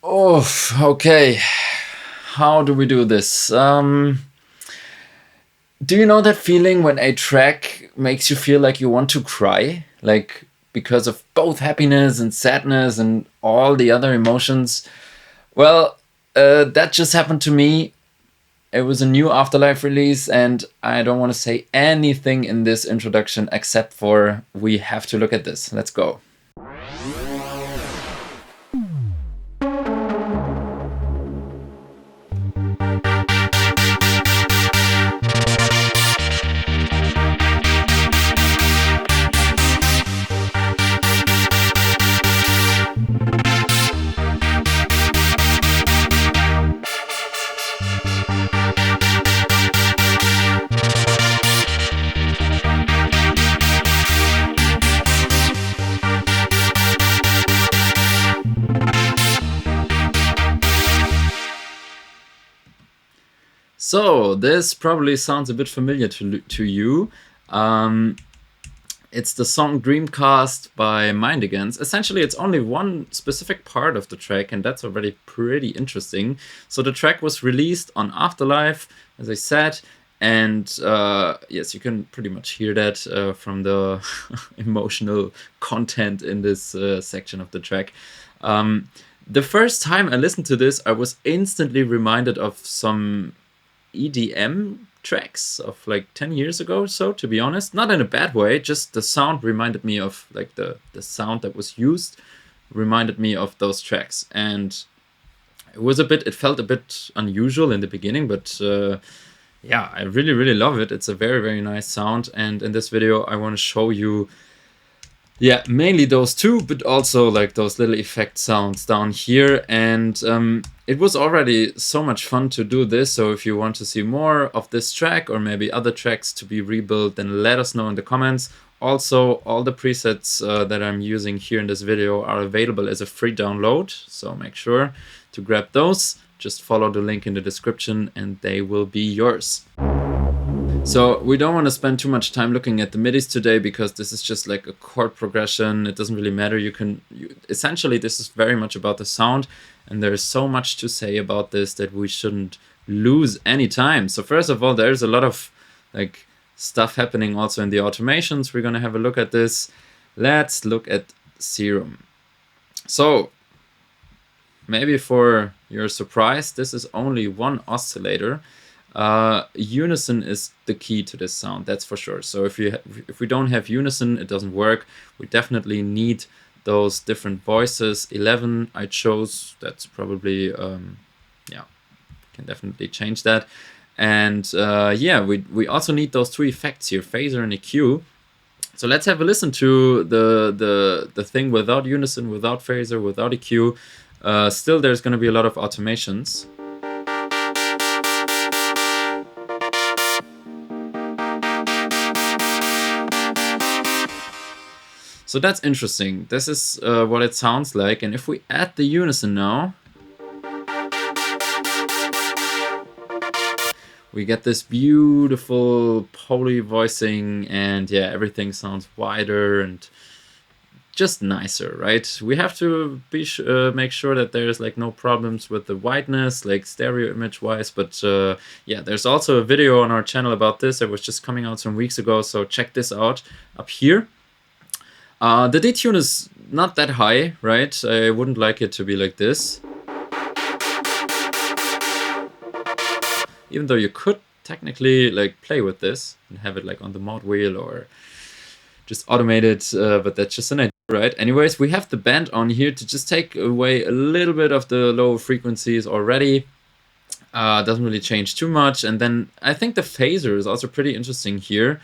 Oh, okay. How do we do this? Do you know that feeling when a track makes you feel like you want to cry? Like, because of both happiness and sadness and all the other emotions? Well, that just happened to me. It was a new Afterlife release, and I don't want to say anything in this introduction except for we have to look at this. Let's go. So this probably sounds a bit familiar to you. Um, it's the song Dreamcast by Mind Against. Essentially, it's only one specific part of the track, and that's already pretty interesting. So the track was released on Afterlife, as I said, and yes, you can pretty much hear that from the emotional content in this section of the track. The first time I listened to this, I was instantly reminded of some EDM tracks of like 10 years ago or so, to be honest. Not in a bad way, just the sound reminded me of like the sound that was used reminded me of those tracks. And it felt a bit unusual in the beginning, but yeah, I really love it. It's a very nice sound. And in this video, I want to show you, yeah, mainly those two, but also like those little effect sounds down here. And it was already so much fun to do this. So if you want to see more of this track or maybe other tracks to be rebuilt, then let us know in the comments. Also, all the presets that I'm using here in this video are available as a free download. So make sure to grab those. Just follow the link in the description and they will be yours. So we don't want to spend too much time looking at the MIDIs today because this is just like a chord progression. It doesn't really matter. Essentially, this is very much about the sound, and there's so much to say about this that we shouldn't lose any time. So first of all, there's a lot of like stuff happening also in the automations. We're going to have a look at this. Let's look at Serum. So maybe for your surprise, this is only one oscillator. Unison is the key to this sound, that's for sure. So if we don't have unison, it doesn't work. We definitely need those different voices. 11 I chose, that's probably yeah, can definitely change that. And yeah, we also need those two effects here, phaser and EQ. So let's have a listen to the thing without unison, without phaser, without EQ. Still, there's going to be a lot of automations. So that's interesting. This is what it sounds like. And if we add the unison now, we get this beautiful poly voicing, and yeah, everything sounds wider and just nicer, right? We have to make sure that there's like no problems with the whiteness, like stereo image wise, but yeah, there's also a video on our channel about this. It was just coming out some weeks ago, so check this out up here. The detune is not that high, right? I wouldn't like it to be like this. Even though you could technically like play with this and have it like on the mod wheel or just automate it, but that's just an idea, right? Anyways, we have the band on here to just take away a little bit of the low frequencies already. Doesn't really change too much. And then I think the phaser is also pretty interesting here.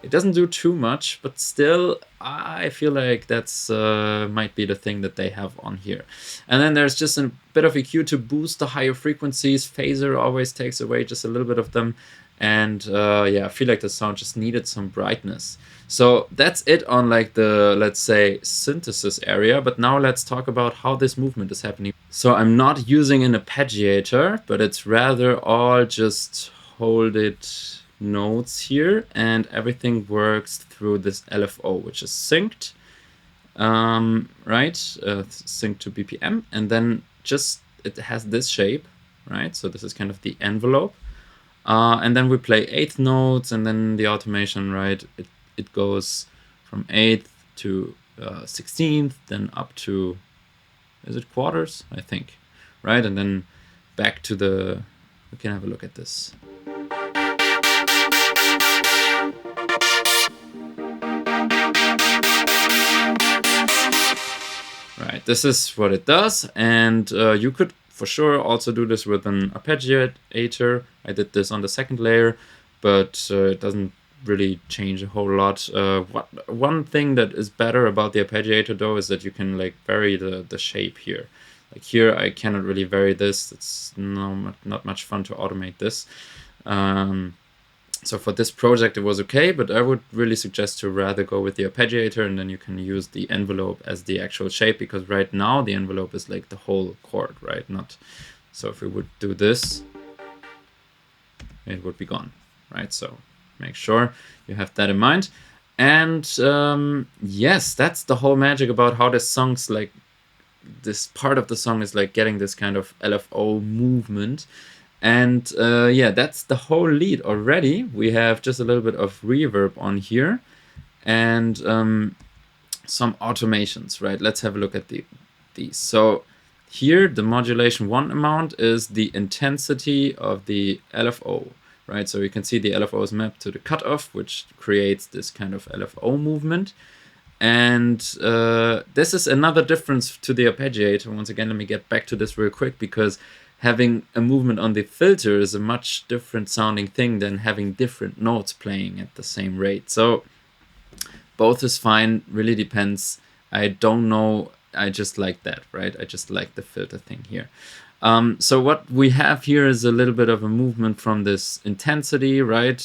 It doesn't do too much, but still, I feel like that's might be the thing that they have on here. And then there's just a bit of EQ to boost the higher frequencies. Phaser always takes away just a little bit of them. And yeah, I feel like the sound just needed some brightness. So that's it on like the, let's say, synthesis area. But now let's talk about how this movement is happening. So I'm not using an arpeggiator, but it's rather all just hold it nodes here, and everything works through this LFO, which is synced, right? Synced to BPM, and then just it has this shape, right? So this is kind of the envelope, and then we play 8th notes, and then the automation, right? It goes from 8th to 16th, then up to, is it quarters? I think, right? And then back to the, we can have a look at this. Right, this is what it does, and you could for sure also do this with an arpeggiator. I did this on the second layer, but it doesn't really change a whole lot. One thing that is better about the arpeggiator though is that you can like vary the shape here. Like here I cannot really vary this. It's not much fun to automate this. So for this project it was okay, but I would really suggest to rather go with the arpeggiator, and then you can use the envelope as the actual shape, because right now the envelope is like the whole chord, right? Not, so if we would do this, it would be gone, right? So make sure you have that in mind. And yes, that's the whole magic about how this song's like, this part of the song is like getting this kind of LFO movement. And yeah, that's the whole lead already. We have just a little bit of reverb on here and some automations, right? Let's have a look at these. So here, the modulation 1 amount is the intensity of the LFO, right? So you can see the LFO is mapped to the cutoff, which creates this kind of LFO movement. And this is another difference to the arpeggiator. Once again, let me get back to this real quick, because having a movement on the filter is a much different sounding thing than having different notes playing at the same rate. So both is fine, really depends. I don't know, I just like that, right? I just like the filter thing here. So what we have here is a little bit of a movement from this intensity, right?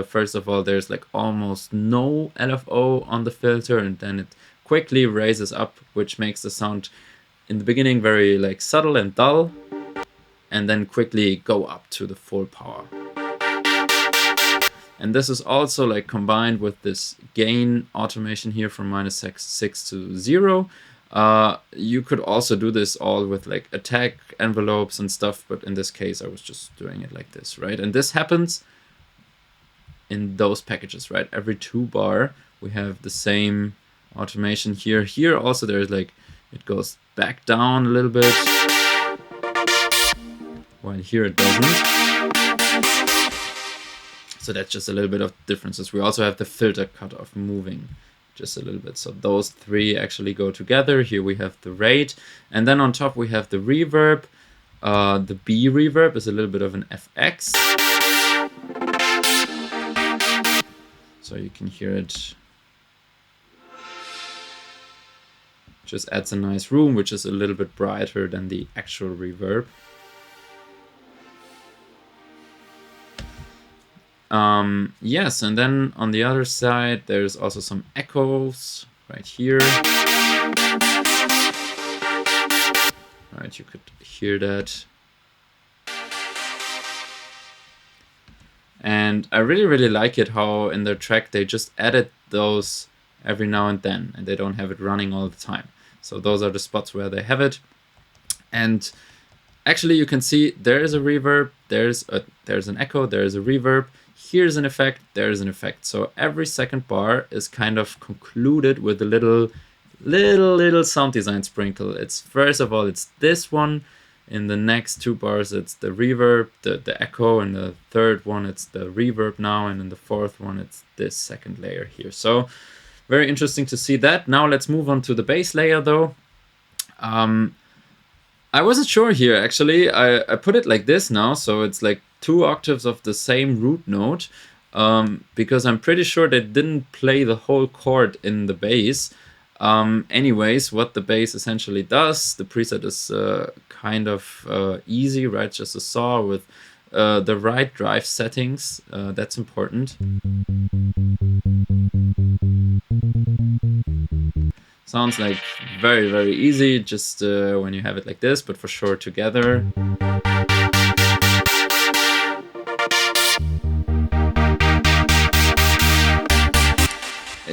First of all, there's like almost no LFO on the filter, and then it quickly raises up, which makes the sound in the beginning very like subtle and dull, and then quickly go up to the full power. And this is also like combined with this gain automation here from -6 to 0. You could also do this all with like attack envelopes and stuff, but in this case I was just doing it like this, right? And this happens in those packages, right? Every 2 bar we have the same automation here. Here also there's like, it goes back down a little bit, while here it doesn't. So that's just a little bit of differences. We also have the filter cutoff moving just a little bit. So those 3 actually go together. Here we have the rate, and then on top we have the reverb. The B reverb is a little bit of an FX. So you can hear it. Just adds a nice room, which is a little bit brighter than the actual reverb. Yes, and then on the other side there's also some echoes right here. Right, you could hear that. And I really like it how in their track they just added those every now and then, and they don't have it running all the time. So those are the spots where they have it. And actually you can see there is a reverb, there's an echo, there's a reverb. Here's an effect, there's an effect. So every second bar is kind of concluded with a little sound design sprinkle. It's first of all, it's this one. In the next 2 bars, it's the reverb, the echo. In the third one, it's the reverb now. And in the fourth one, it's this second layer here. So very interesting to see that. Now let's move on to the bass layer though. I wasn't sure here actually. I put it like this now. So it's like 2 octaves of the same root note, because I'm pretty sure they didn't play the whole chord in the bass. Anyways, what the bass essentially does, the preset is kind of easy, right? Just a saw with the right drive settings. That's important. Sounds like very easy just when you have it like this, but for sure together.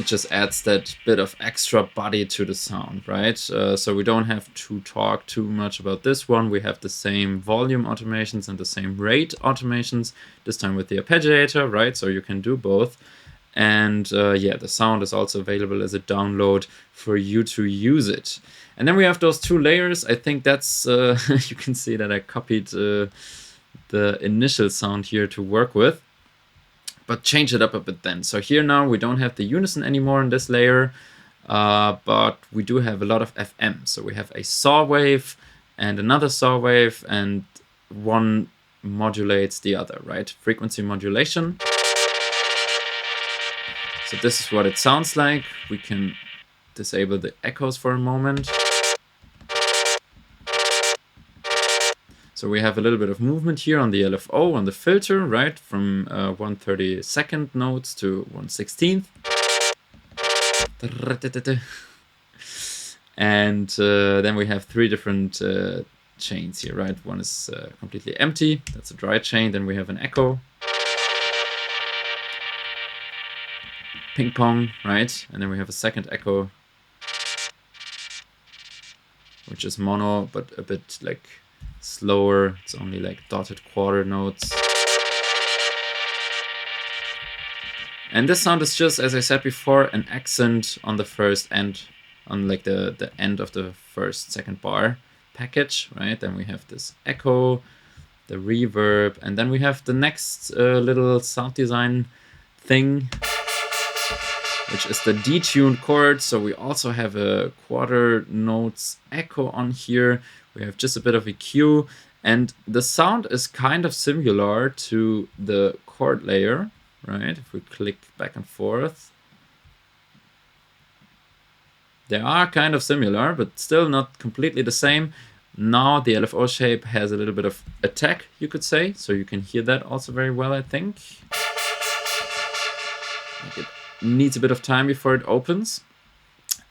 it just adds that bit of extra body to the sound, right? So we don't have to talk too much about this one. We have the same volume automations and the same rate automations, this time with the arpeggiator, right? So you can do both. And yeah, the sound is also available as a download for you to use it. And then we have those two layers. I think that's, you can see that I copied the initial sound here to work with, but change it up a bit then. So here now we don't have the unison anymore in this layer, but we do have a lot of FM. So we have a saw wave and another saw wave, and one modulates the other, right? Frequency modulation. So this is what it sounds like. We can disable the echoes for a moment. So we have a little bit of movement here on the LFO, on the filter, right? From 1/32 notes to 1/16. And then we have three different chains here, right? One is completely empty. That's a dry chain. Then we have an echo. Ping pong, right? And then we have a second echo, which is mono, but a bit like slower. It's only like dotted quarter notes. And this sound is just, as I said before, an accent on the first end, on like the end of the second bar package, right? Then we have this echo, the reverb, and then we have the next little sound design thing, which is the detuned chord. So we also have a quarter notes echo on here. We have just a bit of EQ, and the sound is kind of similar to the chord layer, right? If we click back and forth, they are kind of similar, but still not completely the same. Now the LFO shape has a little bit of attack, you could say, so you can hear that also very well, I think. Like it needs a bit of time before it opens.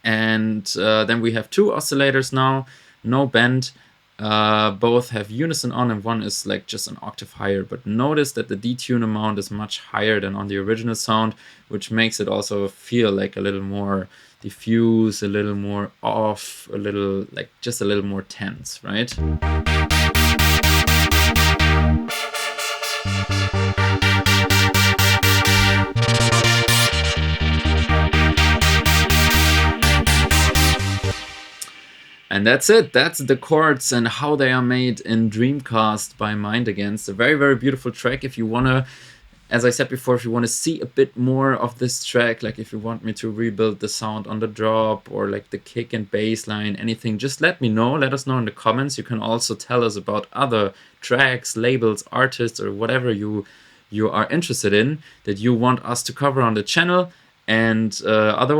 And then we have two oscillators now, no bend. Both have unison on, and one is like just an octave higher. But notice that the detune amount is much higher than on the original sound, which makes it also feel like a little more diffuse, a little more off, a little like just a little more tense, right? And that's it. That's the chords and how they are made in Dreamcast by Mind Against. A very, very beautiful track. If you want to, as I said before, if you want to see a bit more of this track, like if you want me to rebuild the sound on the drop or like the kick and bass line, anything, just let me know. Let us know in the comments. You can also tell us about other tracks, labels, artists, or whatever you are interested in that you want us to cover on the channel. And otherwise,